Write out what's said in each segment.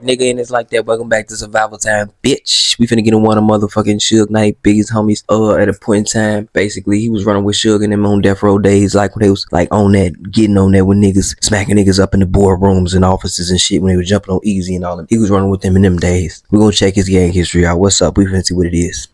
Nigga, and it's like that. Welcome back to Survival Time, bitch. We finna get in one of motherfucking Suge Knight biggest homies. At a point in time, basically, he was running with Suge and them on Deathrow days, like when they was like on that, getting on that with niggas, smacking niggas up in the boardrooms and offices and shit when they were jumping on Easy and all them. He was running with them in them days. We gonna check his gang history out. What's up? We finna see what it is.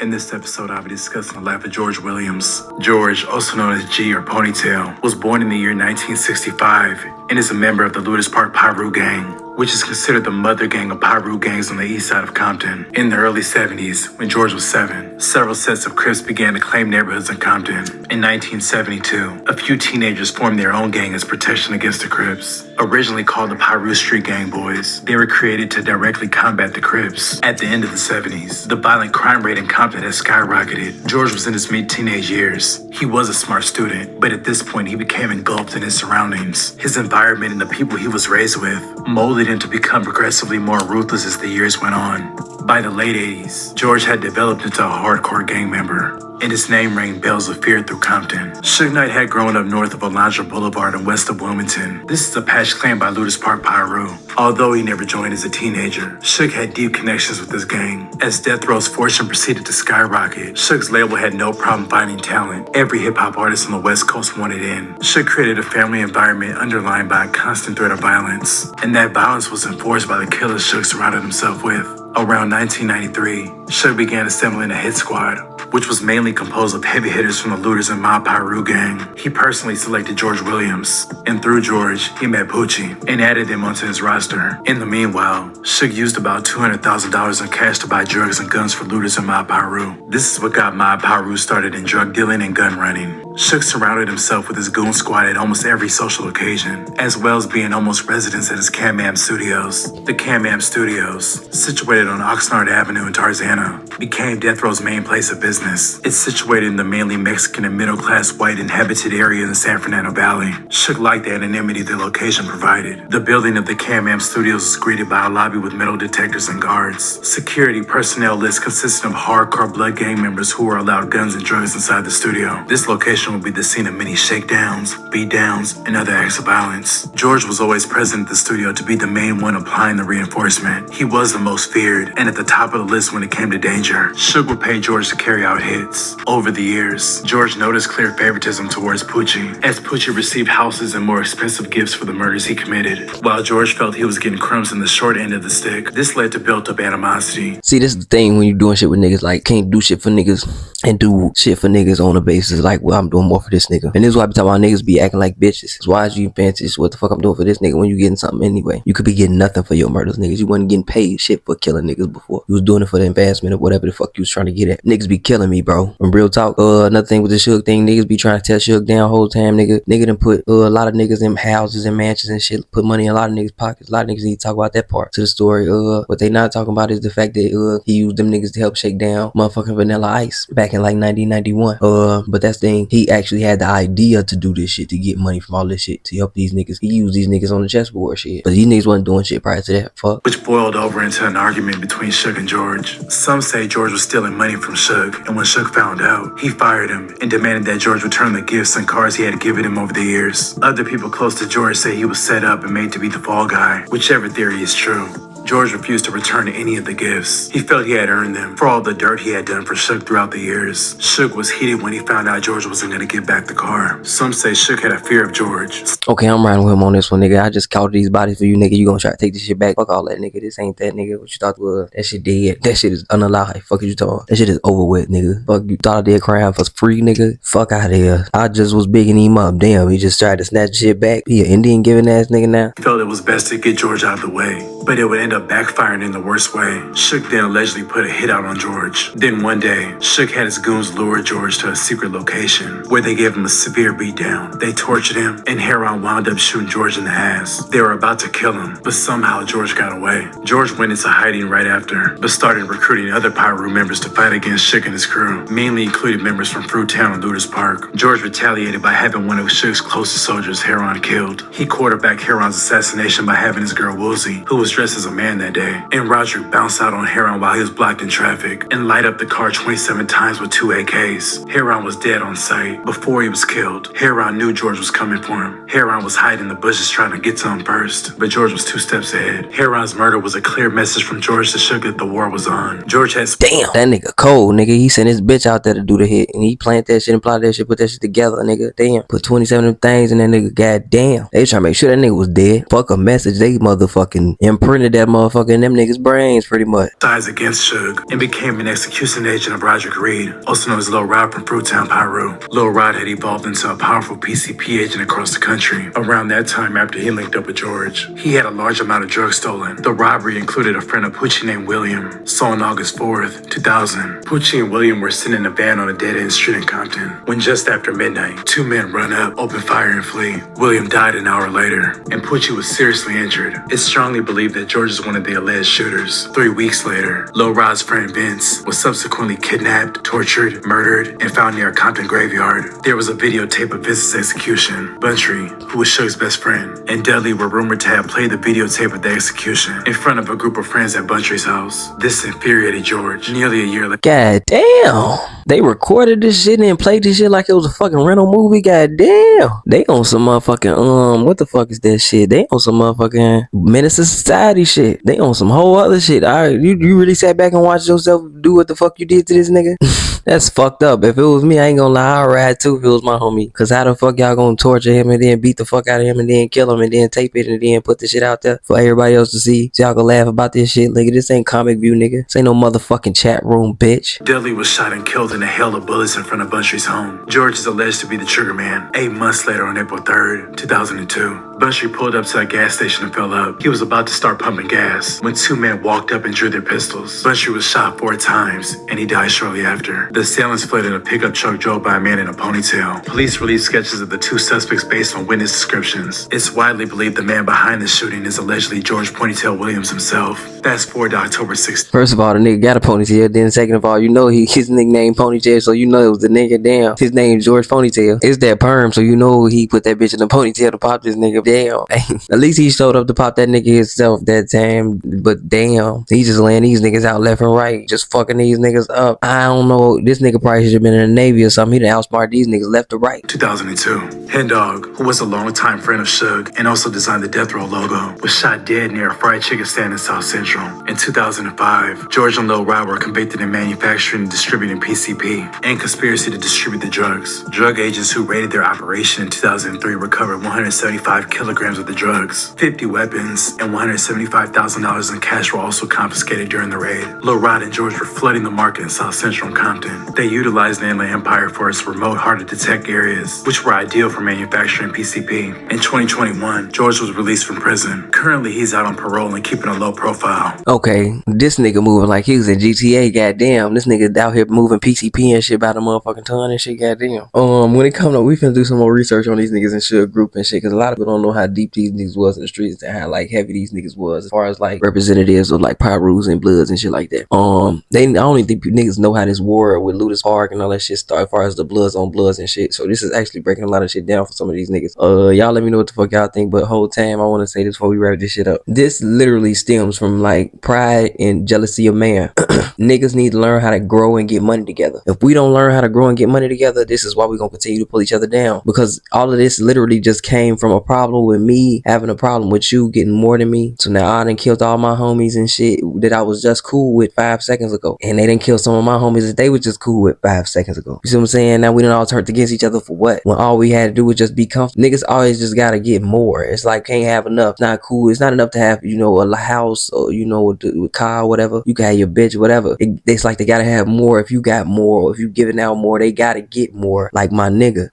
In this episode, I'll be discussing the life of George Williams. George, also known as G or Ponytail, was born in the year 1965 and is a member of the Ludus Park Piru Gang, which is considered the mother gang of Piru gangs on the east side of Compton. In the early 70s, when George was 7, several sets of Crips began to claim neighborhoods in Compton. In 1972, a few teenagers formed their own gang as protection against the Crips. Originally called the Piru Street Gang Boys, they were created to directly combat the Crips. At the end of the 70s, the violent crime rate in Compton had skyrocketed. George was in his mid-teenage years. He was a smart student, but at this point he became engulfed in his surroundings. His environment and the people he was raised with molded him to become progressively more ruthless as the years went on. By the late 80s, George had developed into a hardcore gang member, and his name rang bells of fear through Compton. Suge Knight had grown up north of Alondra Boulevard and west of Wilmington. This is a patch claimed by Ludus Park Piru. Although he never joined as a teenager, Suge had deep connections with this gang. As Deathrow's fortune proceeded to skyrocket, Suge's label had no problem finding talent. Every hip-hop artist on the West Coast wanted in. Suge created a family environment underlined by a constant threat of violence, and that violence was enforced by the killers Suge surrounded himself with. Around 1993, Suge began assembling a hit squad, which was mainly composed of heavy hitters from the Ludus and Mob Piru gang. He personally selected George Williams, and through George, he met Poochie and added them onto his roster. In the meanwhile, Suge used about $200,000 in cash to buy drugs and guns for Ludus and Mob Piru. This is what got Mob Piru started in drug dealing and gun running. Suge surrounded himself with his goon squad at almost every social occasion, as well as being almost residents at his Can-Am Studios. The Can-Am Studios, situated on Oxnard Avenue in Tarzana, became Deathrow's main place of business. It's situated in the mainly Mexican and middle-class white inhabited area in the San Fernando Valley. Suge liked the anonymity the location provided. The building of the Can-Am Studios was greeted by a lobby with metal detectors and guards. Security personnel list consisted of hardcore blood gang members who were allowed guns and drugs inside the studio. This location would be the scene of many shakedowns, beatdowns, and other acts of violence. George was always present at the studio to be the main one applying the reinforcement. He was the most feared and at the top of the list when it came to danger. Suge would pay George to carry out hits. Over the years, George noticed clear favoritism towards Poochie, as Poochie received houses and more expensive gifts for the murders he committed, while George felt he was getting crumbs in the short end of the stick. This led to built-up animosity. See, this is the thing when you doing shit with niggas, like, can't do shit for niggas and do shit for niggas on a basis like, well, I'm doing more for this nigga. And this is why I be talking about niggas be acting like bitches. Why is you fancy what the fuck I'm doing for this nigga when you getting something anyway? You could be getting nothing for your murders, niggas. You wasn't getting paid shit for killing niggas before. You was doing it for the advancement of whatever the fuck you was trying to get at. Niggas be killing me, bro. From real talk, another thing with the Suge thing, niggas be trying to tear Suge down whole time, nigga. Nigga done put a lot of niggas in houses and mansions and shit, put money in a lot of niggas' pockets. A lot of niggas need to talk about that part to the story. What they not talking about is the fact that he used them niggas to help shake down motherfucking Vanilla Ice back in like 1991. But that's the thing, he actually had the idea to do this shit, to get money from all this shit, to help these niggas. He used these niggas on the chessboard shit. But these niggas wasn't doing shit prior to that. Fuck. Which boiled over into an argument between Suge and George. Some say George was stealing money from Suge, and when Suge found out, he fired him and demanded that George return the gifts and cars he had given him over the years. Other people close to George say he was set up and made to be the fall guy. Whichever theory is true, George refused to return any of the gifts. He felt he had earned them for all the dirt he had done for Suge throughout the years. Suge was heated when he found out George wasn't going to give back the car. Some say Suge had a fear of George. Okay, I'm riding with him on this one, nigga. I just called these bodies for you, nigga. You gonna try to take this shit back? Fuck all that, nigga. This ain't that, nigga. What you thought was? That shit dead. That shit is unalive. Fuck you talking. That shit is over with, nigga. Fuck you thought I did crime for free, nigga. Fuck out of here. I just was bigging him up. Damn, he just tried to snatch shit back. He an Indian giving ass nigga now. He felt it was best to get George out of the way, but it would end up backfiring in the worst way. Suge then allegedly put a hit out on George. Then one day, Suge had his goons lure George to a secret location where they gave him a severe beatdown. They tortured him, and Heron wound up shooting George in the ass. They were about to kill him, but somehow George got away. George went into hiding right after, but started recruiting other Piru members to fight against Suge and his crew, mainly included members from Fruittown and Ludus Park. George retaliated by having one of Suge's closest soldiers, Heron, killed. He quarterbacked Heron's assassination by having his girl Woolsey, who was dressed as a man that day, and Roderick bounced out on Heron while he was blocked in traffic and light up the car 27 times with 2 AKs. Heron was dead on sight. Before he was killed, Heron knew George was coming for him. Heron was hiding in the bushes trying to get to him first, but George was 2 steps ahead. Heron's murder was a clear message from George to Suge that the war was on. George had... Damn, that nigga cold, nigga. He sent his bitch out there to do the hit, and he planned that shit and plotted that shit, put that shit together, nigga. Damn, put 27 of them things in that nigga. Goddamn, they trying to make sure that nigga was dead. Fuck a message. They motherfucking imprinted that motherfucker in them niggas' brains, pretty much. Sides against Suge and became an execution agent of Roderick Reed, also known as Lil Rod from Fruittown, Pyru. Lil Rod had evolved into a powerful PCP agent across the country. Around that time, after he linked up with George, he had a large amount of drugs stolen. The robbery included a friend of Poochie named William. So on August 4th, 2000, Poochie and William were sitting in a van on a dead-end street in Compton when just after midnight, 2 men run up, open fire, and flee. William died an hour later, and Poochie was seriously injured. It's strongly believed that George is one of the alleged shooters. 3 weeks later, Lil Rod's friend Vince was subsequently kidnapped, tortured, murdered, and found near a Compton graveyard. There was a videotape of Vince's execution. Buntry, who was Suge's best friend, and Dudley were rumored to have played the videotape of the execution in front of a group of friends at Buntry's house. This infuriated George. Nearly a year later. God damn. They recorded this shit and played this shit like it was a fucking rental movie. God damn. They on some motherfucking, what the fuck is that shit? They on some motherfucking Menace to Society shit. They on some whole other shit. Alright, you really sat back and watched yourself do what the fuck you did to this nigga? That's fucked up. If it was me, I ain't gonna lie, I'd ride too if it was my homie. Cause how the fuck y'all gonna torture him and then beat the fuck out of him and then kill him and then tape it and then put the shit out there for everybody else to see? So y'all gonna laugh about this shit? Nigga, this ain't Comic View, nigga. This ain't no motherfucking chat room, bitch. Dudley was shot and killed in a hail of bullets in front of Buntry's home. George is alleged to be the trigger man. 8 months later, on April 3rd, 2002, Buntry pulled up to a gas station and fell up. He was about to start pumping gas when 2 men walked up and drew their pistols. Buntry was shot 4 times and he died shortly after. The assailants fled in a pickup truck drove by a man in a ponytail. Police released sketches of the 2 suspects based on witness descriptions. It's widely believed the man behind the shooting is allegedly George Ponytail Williams himself. Fast forward to October 16th. First of all, the nigga got a ponytail. Then second of all, you know his nickname Ponytail, so you know it was the nigga. Damn, his name George Ponytail. It's that perm, so you know he put that bitch in a ponytail to pop this nigga. Damn. At least he showed up to pop that nigga himself that time. But damn, he just laying these niggas out left and right, just fucking these niggas up. I don't know. This nigga probably should have been in the Navy or something. He done outsmarted these niggas left to right. 2002. Hen Dog, who was a longtime friend of Suge and also designed the Deathrow logo, was shot dead near a fried chicken stand in South Central. In 2005, George and Lil Rod were convicted in manufacturing and distributing PCP and conspiracy to distribute the drugs. Drug agents who raided their operation in 2003 recovered 175 kilograms of the drugs, 50 weapons, and $175,000 in cash were also confiscated during the raid. Lil Rod and George were flooding the market in South Central and Compton. They utilized the Inland Empire for its remote, hard-to-detect areas, which were ideal for manufacturing PCP. In 2021, George was released from prison. Currently, he's out on parole and keeping a low profile. Okay, this nigga moving like he was in GTA, goddamn. This nigga out here moving PCP and shit by the motherfucking ton and shit, goddamn. When it come up, we finna do some more research on these niggas in Suge Group and shit, cause a lot of people don't know how deep these niggas was in the streets and how like heavy these niggas was as far as like representatives of like Pyrus and Bloods and shit like that. I don't even think niggas know how this war with Ludus Park and all that shit started as far as the Bloods on Bloods and shit. So this is actually breaking a lot of shit down for some of these niggas. Y'all let me know what the fuck y'all think, but whole time I want to say this before we wrap this shit up. This literally stems from like pride and jealousy of man. Niggas need to learn how to grow and get money together. If we don't learn how to grow and get money together, this is why we're gonna continue to pull each other down, because all of this literally just came from a problem with me having a problem with you getting more than me. So now I done killed all my homies and shit that I was just cool with 5 seconds ago, and they done killed some of my homies that they was just cool with 5 seconds ago. You see what I'm saying? Now we done all turned against each other for what? When all we had to do was just be comfortable. Niggas always just gotta get more. It's like can't have enough. Not cool. It's not enough to have, you know, a house or, you know, with car or whatever. You can have your bitch, whatever. It's like they gotta have more. If you got more, or if you giving out more, they gotta get more. Like my nigga,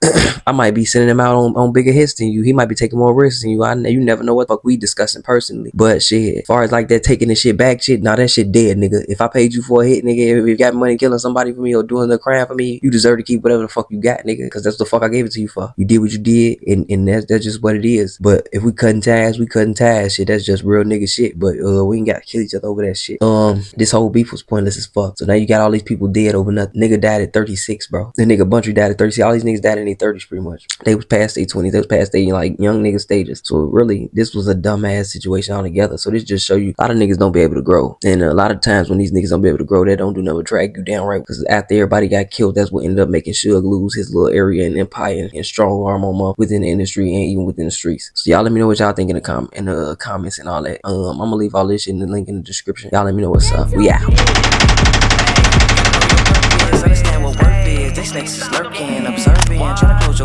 I might be sending him out on bigger hits than you. He might be taking more risks than you. You never know what the fuck we discussing personally. But shit, as far as like that taking the shit back shit, nah, that shit dead, nigga. If I paid you for a hit, nigga, if you got money killing somebody for me or doing a crime for me, you deserve to keep whatever the fuck you got, nigga. Cause that's the fuck I gave it to you for. You did what you did, and that's just what it is. But if we cutting ties, we cutting ties. Shit, that's just real nigga shit. But we ain't gotta kill each other over that shit. This whole beef was pointless as fuck. So now you got all these people dead over nothing. Nigga died at 36, bro. The nigga Buntry died at 36. All these niggas died in their 30s pretty much. They was past their 20s. They was past their like young nigga stages. So really, this was a dumbass situation. I don't together. So this just show you a lot of niggas don't be able to grow. And a lot of times when these niggas don't be able to grow, they don't do nothing but drag you down, right? Because after everybody got killed, that's what ended up making Suge lose his little area and empire and strong arm on within the industry and even within the streets. So y'all let me know what y'all think in the comments and all that. I'm gonna leave all this shit in the link in the description. Y'all let me know what's up. We out. Understand what worth is. These snakes is lurking, observing.